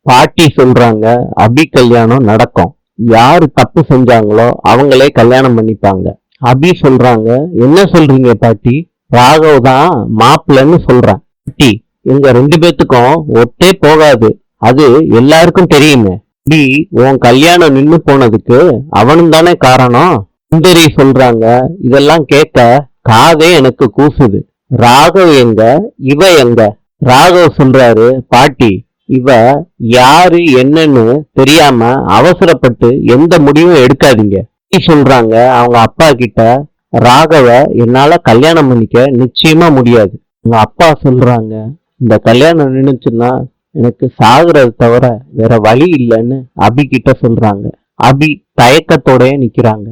பாட்டி சொல்றாங்க அபி கல்யாணம் நடக்கும். யாரு தப்பு செஞ்சாங்களோ அவங்களே கல்யாணம் பண்ணிப்பாங்க. அபி சொல்றாங்க, என்ன சொல்றீங்க பாட்டி? ராகவ் தான் மாப்பிள்ளன்னு சொல்றேன். பாட்டி, எங்க 2 பேத்துக்கும் ஒத்தே போகாது, அது எல்லாருக்கும் தெரியுமே. அபி, உன் கல்யாணம் நின்னு போனதுக்கு அவனும் தானே காரணம். சுந்தரி சொல்றாங்க, இதெல்லாம் கேட்க காதே எனக்கு கூசுது. ராகவ் எங்க, இவ எங்க? ராகவ் சொல்றாரு, பாட்டி, இவ யாரு என்னன்னு தெரியாம அவசரப்பட்டு எந்த முடிவும் எடுக்காதீங்க. சொல்றாங்க அவங்க அப்பா கிட்ட, ராகவ என்னால கல்யாணம் பண்ணிக்க நிச்சயமா முடியாது. உங்க அப்பா சொல்றாங்க, இந்த கல்யாணம் நின்னுச்சுன்னா எனக்கு சாகுறது தவிர வேற வழி இல்லைன்னு அபி கிட்ட சொல்றாங்க. அபி தயக்கத்தோட நிக்கிறாங்க.